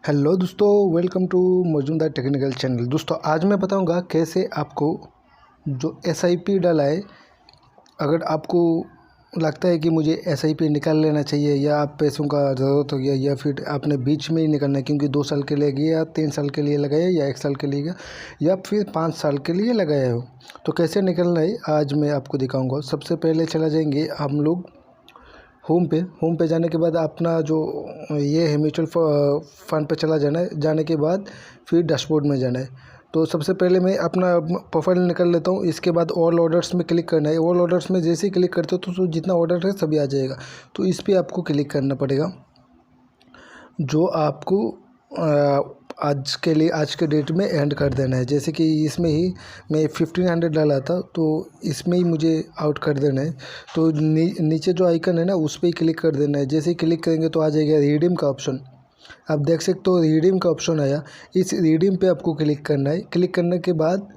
Hello दोस्तों, welcome to मौजूदा technical channel. दोस्तों आज मैं बताऊंगा कैसे आपको जो एसआईपी डाला है, अगर आपको लगता है कि मुझे एसआईपी निकाल लेना चाहिए या आप पैसों का ज़रूरत हो गया या फिर आपने बीच में ही निकालना है क्योंकि 2 साल के लिए गया या 3 साल के लिए लगाया या 1 साल के लिए गया या फिर 5 साल के लिए लगाया हो, तो कैसे निकलना है आज मैं आपको दिखाऊँगा। सबसे पहले चला जाएंगे हम लोग होम पे जाने के बाद अपना जो ये है म्यूचुअल फंड पे चला जाना है। जाने के बाद फिर डैशबोर्ड में जाना है। तो सबसे पहले मैं अपना प्रोफाइल निकाल लेता हूँ। इसके बाद ऑल ऑर्डर्स में क्लिक करना है। ऑल ऑर्डर्स में जैसे ही क्लिक करते हो तो जितना ऑर्डर है सभी आ जाएगा। तो इस पर आपको क्लिक करना पड़ेगा। जो आपको आज के डेट में एंड कर देना है। जैसे कि इसमें ही मैं 1500 डाला था, तो इसमें ही मुझे आउट कर देना है। तो नीचे जो आइकन है ना, उस पर ही क्लिक कर देना है। जैसे ही क्लिक करेंगे तो आ जाएगा रिडीम का ऑप्शन। आप देख सकते हो रिडीम का ऑप्शन आया। इस रिडीम पे आपको क्लिक करना है। क्लिक करने के बाद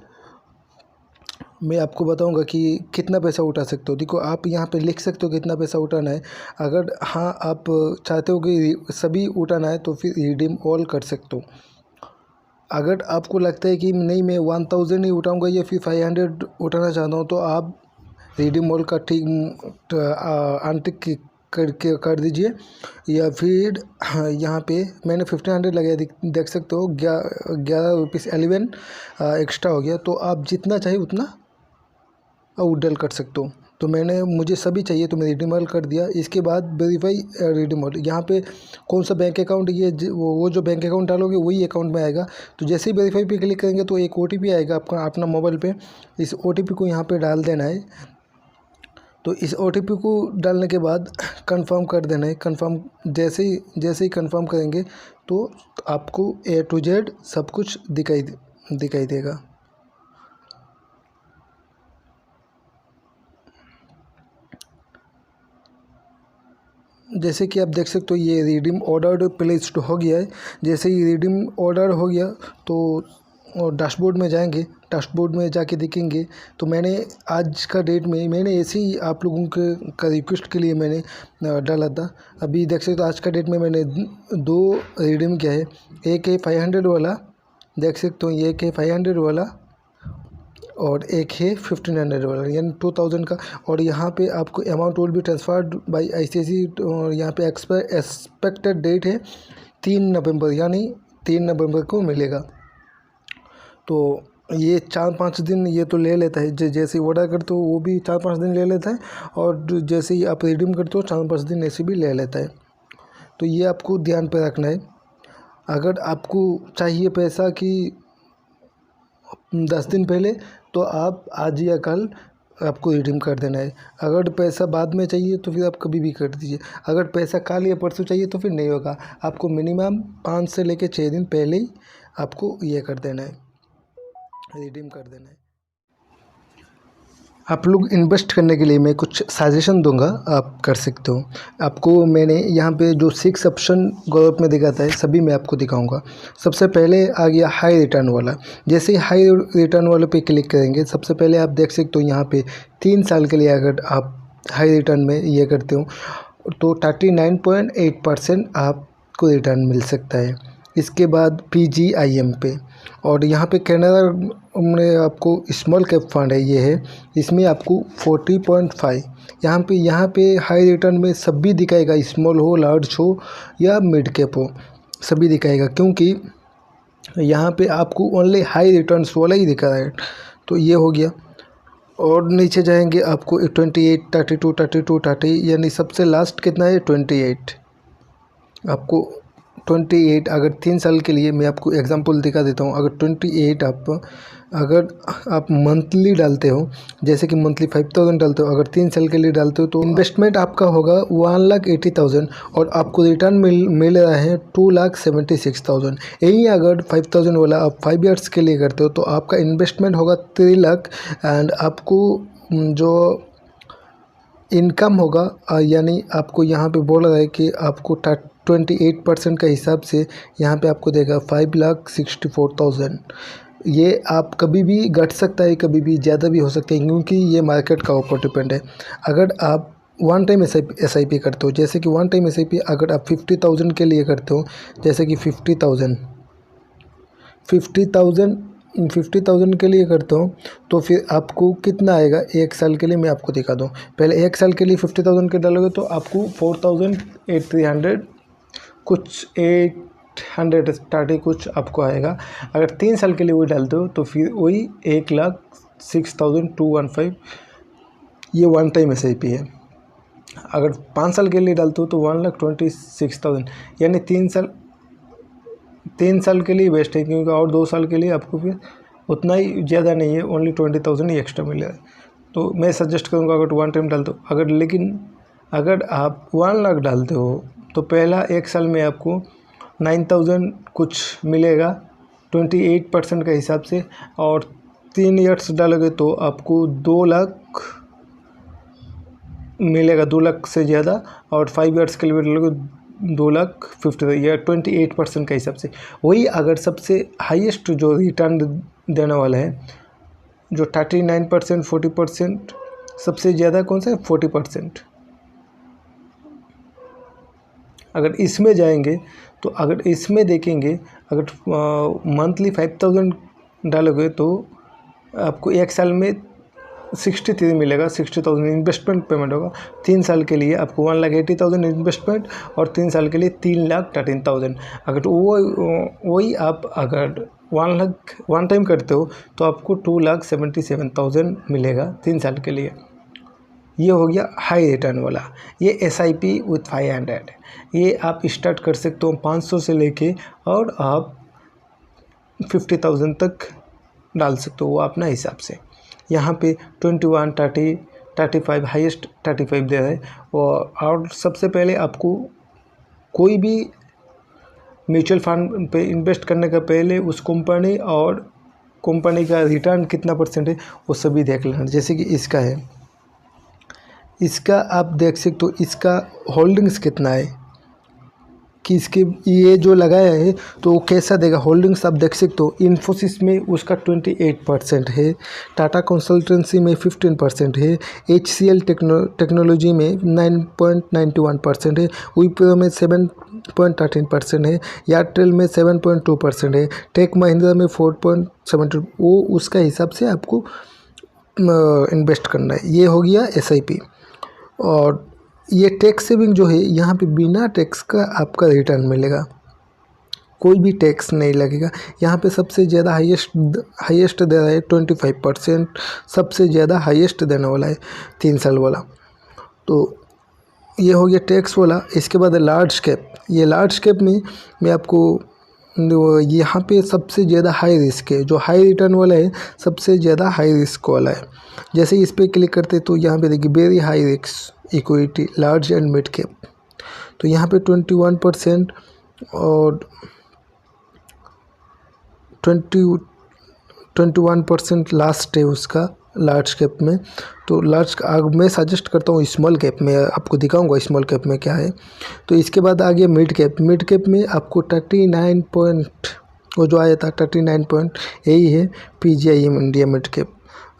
मैं आपको बताऊंगा कि कितना पैसा उठा सकते हो। देखो, आप यहाँ पे लिख सकते हो कितना पैसा उठाना है। अगर हाँ आप चाहते हो कि सभी उठाना है तो फिर रिडीम ऑल कर सकते हो। अगर आपको लगता है कि नहीं, मैं 1000 ही उठाऊंगा या फिर 500 उठाना चाहता हूँ, तो आप रिडीम ऑल का ठीक अनटिक कर दीजिए। या फिर यहाँ पे मैंने 1500 लगाया, देख सकते हो 11 रुपीज़ 11 एक्स्ट्रा हो गया। तो आप जितना चाहिए उतना विड्रॉल कर सकते हो। तो मुझे सभी चाहिए तो मैं रिडीम कर दिया। इसके बाद वेरीफाई रिडीम। यहाँ पे कौन सा बैंक अकाउंट, ये वो जो बैंक अकाउंट डालोगे वही अकाउंट में आएगा। तो जैसे ही वेरीफाई पे क्लिक करेंगे तो एक OTP आएगा आपका अपना मोबाइल पे। इस OTP को यहाँ पे डाल देना है। तो इस OTP को डालने के बाद कंफर्म कर देना है। कंफर्म जैसे ही कंफर्म करेंगे तो आपको A to Z सब कुछ दिखाई देगा। जैसे कि आप देख सकते हो ये रिडीम ऑर्डर प्लेस्ड हो गया है। जैसे ही रिडीम ऑर्डर हो गया तो डैशबोर्ड में जाएंगे। डैशबोर्ड में जाके देखेंगे तो मैंने आज का डेट में मैंने ऐसे ही आप लोगों का रिक्वेस्ट के लिए मैंने डाला था। अभी देख सकते हो आज का डेट में मैंने 2 रिडीम किया है। एक है 500 वाला, देख सकते हो ये एक है 500 वाला और एक है 1500 वाला, यानी 2000 का। और यहाँ पे आपको amount will be transferred by ICICI। और यहाँ पे एक्सपेक्टेड डेट है 3 नवंबर, यानी 3 नवंबर को मिलेगा। तो ये 4-5 दिन ये तो ले लेता है। जैसे ही ऑर्डर करते हो वो भी 4-5 दिन ले लेता है, और जैसे ही आप रिडीम करते हो 4-5 दिन ऐसे भी ले लेता है। तो ये आपको ध्यान पे रखना है। अगर आपको चाहिए पैसा कि 10 दिन पहले, तो आप आज या कल आपको रिडीम कर देना है। अगर पैसा बाद में चाहिए तो फिर आप कभी भी कर दीजिए। अगर पैसा कल या परसों चाहिए तो फिर नहीं होगा। आपको मिनिमम 5 से लेकर 6 दिन पहले ही आपको ये कर देना है, रिडीम कर देना है। आप लोग इन्वेस्ट करने के लिए मैं कुछ सजेशन दूंगा, आप कर सकते हो। आपको मैंने यहाँ पे जो 6 ऑप्शन ग्रुप में दिखाता है सभी मैं आपको दिखाऊंगा। सबसे पहले आ गया हाई रिटर्न वाला। जैसे ही हाई रिटर्न वाले पे क्लिक करेंगे, सबसे पहले आप देख सकते हो यहाँ पे 3 साल के लिए अगर आप हाई रिटर्न में ये करते हो तो 39.8% आपको रिटर्न मिल सकता है। इसके बाद PGIM पे, और यहाँ पे कैनरा में आपको स्मॉल कैप फंड है, ये है, इसमें आपको 40.5। यहाँ पे हाई रिटर्न में सभी दिखाएगा, स्मॉल हो, लार्ज हो या मिड कैप हो, सभी दिखाएगा। क्योंकि यहाँ पे आपको ओनली हाई रिटर्न्स वाला ही दिखा रहा है। तो ये हो गया। और नीचे जाएंगे आपको 28, 32, 32, 30, यानी सबसे लास्ट कितना है 28। आपको 28 अगर 3 साल के लिए, मैं आपको एग्जांपल दिखा देता हूँ। अगर 28 अगर आप मंथली डालते हो, जैसे कि मंथली 5000 डालते हो, अगर 3 साल के लिए डालते हो तो इन्वेस्टमेंट आपका होगा 1,80,000 और आपको रिटर्न मिल रहा है 2,76,000। यही अगर 5000 वाला आप 5 ईयर्स के लिए करते हो तो आपका इन्वेस्टमेंट होगा 3 लाख, एंड आपको जो इनकम होगा, यानी आपको यहाँ पे बोल रहा है कि आपको 28% का हिसाब से यहाँ पे आपको देगा 5,64,000। ये आप कभी भी घट सकता है, कभी भी ज़्यादा भी हो सकता है, क्योंकि ये मार्केट का ऊपर डिपेंड है। अगर आप one time S I P करते हो, जैसे कि one time S I P अगर आप 50,000 के लिए करते हो, जैसे कि 50,000 के लिए करते हो, तो फिर आपको कितना आएगा एक साल के लिए मैं आपको दिखा दूँ। पहले एक साल के लिए 50,000 के डालोगे तो आपको 4,800 कुछ 800 स्टार्टिंग कुछ आपको आएगा। अगर 3 साल के लिए वही डालते हो तो फिर वही 1,06,215 ये one time S I P है। अगर 5 साल के लिए डालते हो तो 1,26,000, यानी 3 साल के लिए बेस्ट है, क्योंकि और 2 साल के लिए आपको फिर उतना ही ज़्यादा नहीं है, ओनली 20,000 ही एक्स्ट्रा मिलेगा। तो मैं सजेस्ट करूँगा अगर वन टाइम डालते हो। अगर आप 1 लाख डालते हो तो पहला एक साल में आपको 9,000 कुछ मिलेगा 28% के हिसाब से, और 3 ईयर्स डालोगे तो आपको 2 लाख मिलेगा, 2 लाख से ज़्यादा, और 5 ईयर्स के लिए डालोगे 2,50,000 या 28% के हिसाब से। वही अगर सबसे हाईएस्ट जो रिटर्न देने वाला है जो 39%, 40%, सबसे ज़्यादा कौन सा है 40%। अगर इसमें जाएंगे तो अगर इसमें देखेंगे, अगर मंथली 5,000 डालोगे तो आपको एक साल में 63 मिलेगा, 60,000 इन्वेस्टमेंट पेमेंट होगा। 3 साल के लिए आपको 1,80,000 इन्वेस्टमेंट, और 3 साल के लिए 3,13,000। अगर वही आप अगर 1 लाख वन टाइम करते हो तो आपको 2,77,000 मिलेगा 3 साल के लिए। ये हो गया हाई रिटर्न वाला। ये SIP विथ 500, ये आप स्टार्ट कर सकते हो 500 से लेके, और आप 50,000 तक डाल सकते हो, वो अपना हिसाब से। यहाँ पे 21, 30, 35 हाईएस्ट 35 दे रहा है। और सबसे पहले आपको कोई भी म्यूचुअल फंड पे इन्वेस्ट करने का पहले उस कंपनी और कंपनी का रिटर्न कितना % है वो सभी देख लेना। जैसे कि इसका है, इसका आप देख सकते हो इसका होल्डिंग्स कितना है, कि इसके ये जो लगाया है तो वो कैसा देगा। होल्डिंग्स आप देख सकते हो, इन्फोसिस में उसका 28% है, टाटा कंसल्टेंसी में 15% है, HCL टेक्नोलॉजी में 9.91% है, विप्रो में 7.13% है, एयरटेल में 7.2% है, टेक महिंद्रा में 4.7%। वो उसका हिसाब से आपको इन्वेस्ट करना है। ये हो गया SIP। और ये टैक्स सेविंग जो है, यहाँ पे बिना टैक्स का आपका रिटर्न मिलेगा, कोई भी टैक्स नहीं लगेगा। यहाँ पे सबसे ज़्यादा हाईएस्ट दे रहा है 25%, सबसे ज़्यादा हाईएस्ट देने वाला है 3 साल वाला। तो ये हो गया टैक्स वाला। इसके बाद लार्ज कैप। ये लार्ज कैप में मैं आपको यहाँ पे सबसे ज़्यादा हाई रिस्क है, जो हाई रिटर्न वाला है सबसे ज़्यादा हाई रिस्क वाला है। जैसे इस पर क्लिक करते तो यहाँ पे देखिए very high risk equity large and mid cap, तो यहाँ पे 21% और 21% लास्ट है उसका लार्ज कैप में। तो मैं सजेस्ट करता हूँ स्मॉल कैप में, आपको दिखाऊंगा स्मॉल कैप में क्या है। तो इसके बाद आ गया मिड कैप। मिड कैप में आपको 39 पॉइंट वो जो आया था 39 पॉइंट, यही है PGIM इंडिया मिड कैप।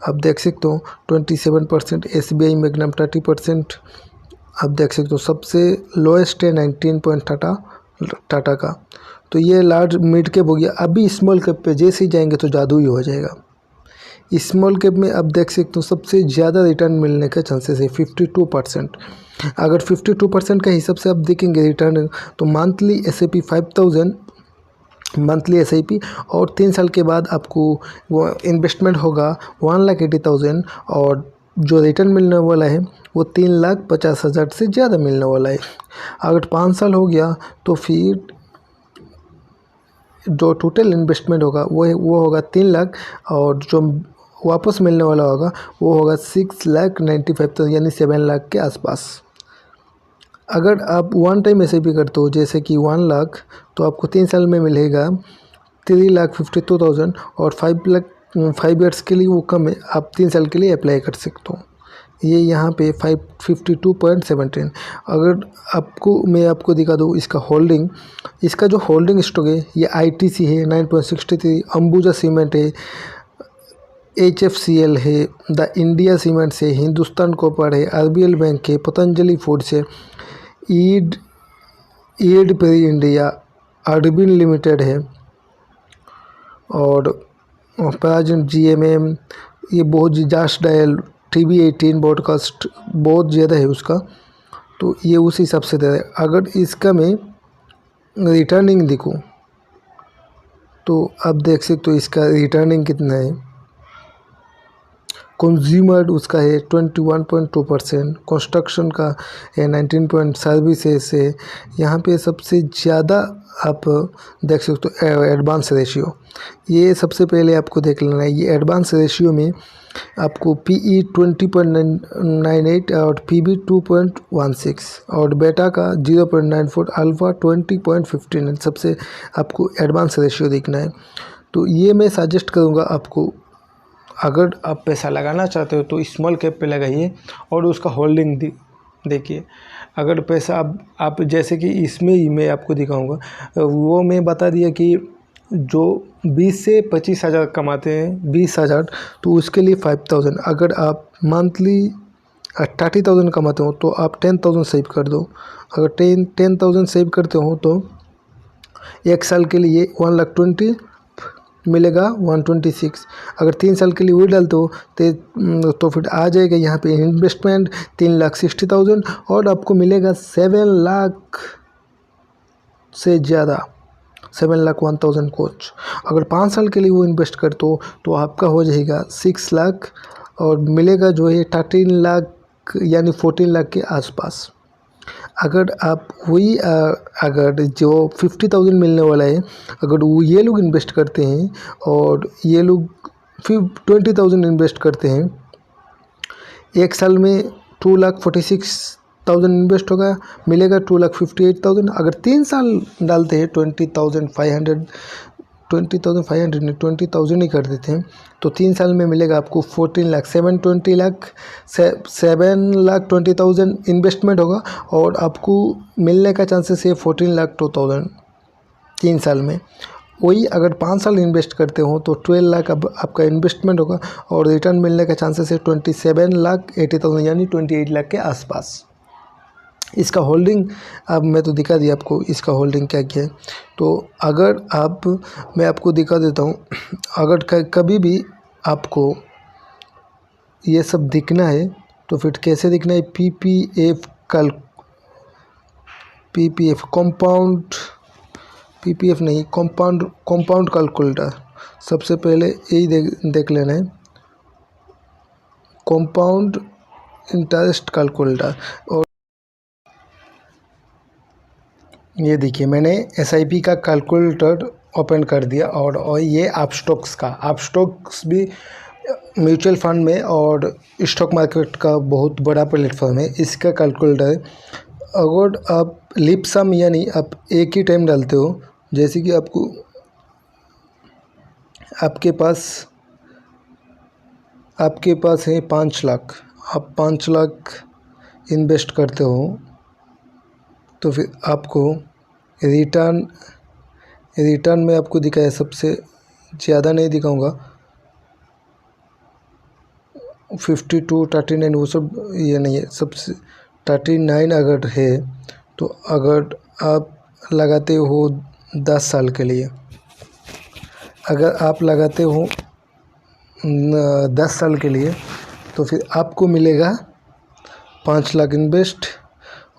आप देख सकते हो 27%, SBI मैग्नम 30%। आप देख सकते हो सबसे लोएस्ट है 19 पॉइंट टाटा का। तो ये लार्ज मिड कैप हो गया। अभी स्मॉल कैप पे जैसे ही जाएंगे तो जादू ही हो जाएगा। स्मॉल कैप में आप देख सकते हो सबसे ज़्यादा रिटर्न मिलने का चांसेस है 52%। अगर 52% के हिसाब से आप देखेंगे रिटर्न, तो मंथली SIP 5,000 मंथली SIP, और 3 साल के बाद आपको वो इन्वेस्टमेंट होगा 1,80,000, और जो रिटर्न मिलने वाला है वो 3,50,000 से ज़्यादा मिलने वाला है। अगर 5 साल हो गया तो फिर जो टोटल इन्वेस्टमेंट होगा वो होगा 3 लाख, और जो वापस मिलने वाला होगा वो होगा 6,95,000, यानी 7 लाख के आसपास। अगर आप वन टाइम SIP करते हो जैसे कि 1 लाख, तो आपको 3 साल में मिलेगा 3,52,000, और 5 ईयर्स के लिए वो कम है, आप 3 साल के लिए अप्लाई कर सकते हो। ये यहाँ पे 52.17। अगर मैं आपको दिखा दूँ इसका होल्डिंग, इसका जो होल्डिंग स्टॉक है ये ITC है 9.63, अंबुजा सीमेंट है HFCL है, द इंडिया सीमेंट्स है, हिंदुस्तान कॉपर है, RBL बैंक है, पतंजलि फूड्स है, ईड ईड पेरी इंडिया, अरबिन लिमिटेड है और प्राजन GMM, ये बहुत जास डायल, TV18 ब्रॉडकास्ट बहुत ज़्यादा है उसका, तो ये उस हिसाब से दे रहा है। अगर इसका मैं रिटर्निंग देखूँ तो आप देख सकते हो इसका रिटर्निंग कितना है। कंज्यूमर उसका है 21.2%, कंस्ट्रक्शन का है 19 सर्विसेज है। यहाँ पे सबसे ज़्यादा आप देख सकते हो एडवांस रेशियो, ये सबसे पहले आपको देख लेना है। ये एडवांस रेशियो में आपको PE 20.98 और PB 2.16 और बेटा का 0.94, अल्फ़ा 20.59 सबसे आपको एडवांस रेशियो देखना है। तो ये मैं सजेस्ट करूँगा आपको, अगर आप पैसा लगाना चाहते हो तो स्मॉल कैप पे लगाइए और उसका होल्डिंग देखिए। अगर पैसा आप जैसे कि इसमें ही मैं आपको दिखाऊंगा, वो मैं बता दिया कि जो 20 से 25 हज़ार कमाते हैं, 20,000, तो उसके लिए 5,000। अगर आप मंथली 30,000 कमाते हो तो आप 10,000 सेव कर दो। अगर 10,000 सेव करते हो तो एक साल के लिए 1,20,000 मिलेगा, 126। अगर 3 साल के लिए वही डालते हो तो फिर आ जाएगा यहाँ पे इन्वेस्टमेंट 3,60,000 और आपको मिलेगा 7 लाख से ज़्यादा, 7,01,000 कोच। अगर 5 साल के लिए वो इन्वेस्ट करते हो तो आपका हो जाएगा 6 लाख और मिलेगा जो है 13 लाख यानी 14 लाख के आसपास। अगर आप वही अगर जो 50,000 मिलने वाला है, अगर वो ये लोग इन्वेस्ट करते हैं और ये लोग फिर 20,000 इन्वेस्ट करते हैं, एक साल में 2,46,000 इन्वेस्ट होगा, मिलेगा 2,58,000। अगर 3 साल डालते हैं 20,500 नहीं 20,000 ही कर देते हैं तो 3 साल में मिलेगा आपको 14 लाख, 7,20,000 इन्वेस्टमेंट होगा और आपको मिलने का चांसेस है 14 लाख 2,000 3 साल में। वही अगर 5 साल इन्वेस्ट करते हो तो 12 लाख अब आपका इन्वेस्टमेंट होगा और रिटर्न मिलने का चांसेस है 27,80,000 यानी 28 लाख के आसपास। इसका होल्डिंग अब मैं तो दिखा दिया आपको, इसका होल्डिंग क्या क्या है। तो अगर मैं आपको दिखा देता हूँ, अगर कभी भी आपको ये सब दिखना है तो फिर कैसे दिखना है, PPF कंपाउंड कैलकुलेटर। सबसे पहले यही देख लेना है, कंपाउंड इंटरेस्ट कैलकुलेटर। और ये देखिए मैंने SIP का कैलकुलेटर ओपन कर दिया और ये अपस्टॉक्स भी म्यूचुअल फंड में और स्टॉक मार्केट का बहुत बड़ा प्लेटफॉर्म है। इसका कैलकुलेटर है। अगर आप लिप सम यानी आप एक ही टाइम डालते हो, जैसे कि आपके पास है 5 लाख, आप 5 लाख इन्वेस्ट करते हो तो फिर आपको रिटर्न में आपको दिखाया, सबसे ज़्यादा नहीं दिखाऊंगा, 52, 39 वो सब ये नहीं है, सबसे 39 अगर है तो अगर आप लगाते हो 10 साल के लिए, अगर आप लगाते हो 10 साल के लिए तो फिर आपको मिलेगा 5 लाख इन्वेस्ट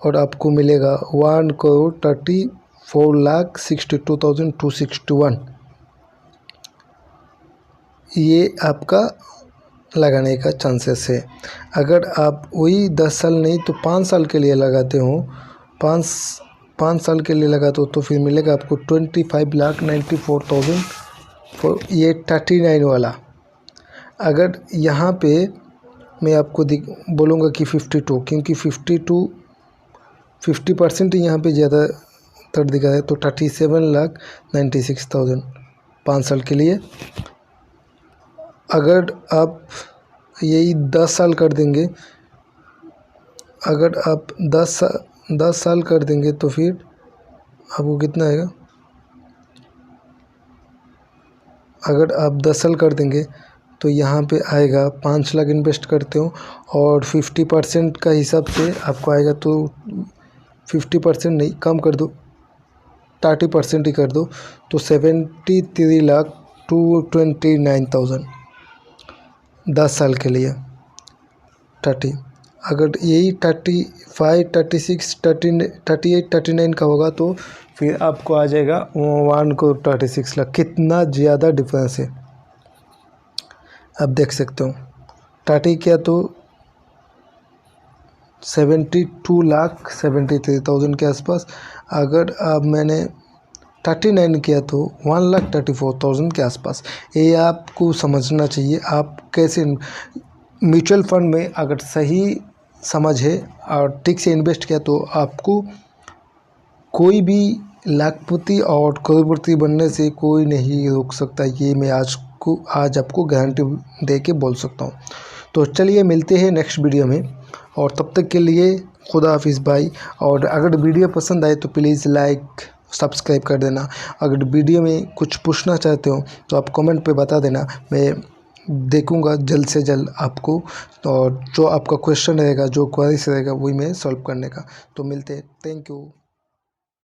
और आपको मिलेगा 1,34,62,261। ये आपका लगाने का चांसेस है। अगर आप वही 10 साल नहीं तो 5 साल के लिए लगाते हो, 5 साल के लिए लगाते हो तो फिर मिलेगा आपको 25,94,000 ये 39 वाला। अगर यहाँ पे मैं आपको बोलूँगा कि 52, क्योंकि 50% यहाँ पे ज़्यादातर दिखा है, तो 37,96,000 5 साल के लिए। अगर आप यही 10 साल कर देंगे, अगर आप 10 साल कर देंगे तो फिर आपको कितना आएगा, अगर आप 10 साल कर देंगे तो यहाँ पे आएगा 5 लाख इन्वेस्ट करते हो और 50% का हिसाब से आपको आएगा, तो 50% नहीं, कम कर दो, 30% ही कर दो, तो 73,229,000 10 साल के लिए 30। अगर यही 35, 36, 38, 39 का होगा तो फिर आपको आ जाएगा 1 करोड़ 36 लाख। कितना ज़्यादा डिफरेंस है आप देख सकते हो। 30 किया तो 72,73,000 के आसपास। अगर अब मैंने 39 किया तो 1,34,000 के आसपास। ये आपको समझना चाहिए। आप कैसे म्यूचुअल फंड में अगर सही समझ है और ठीक से इन्वेस्ट किया तो आपको कोई भी लाखपति और करोड़पति बनने से कोई नहीं रोक सकता। ये मैं आज आपको गारंटी दे के बोल सकता हूँ। तो चलिए मिलते हैं नेक्स्ट वीडियो में, और तब तक के लिए खुदा हाफिज़ भाई। और अगर वीडियो पसंद आए तो प्लीज़ लाइक सब्सक्राइब कर देना। अगर वीडियो में कुछ पूछना चाहते हो तो आप कमेंट पे बता देना, मैं देखूंगा जल्द से जल्द आपको, और जो आपका क्वेश्चन रहेगा, जो क्वेरीज रहेगा, वही मैं सॉल्व करने का। तो मिलते हैं, थैंक यू।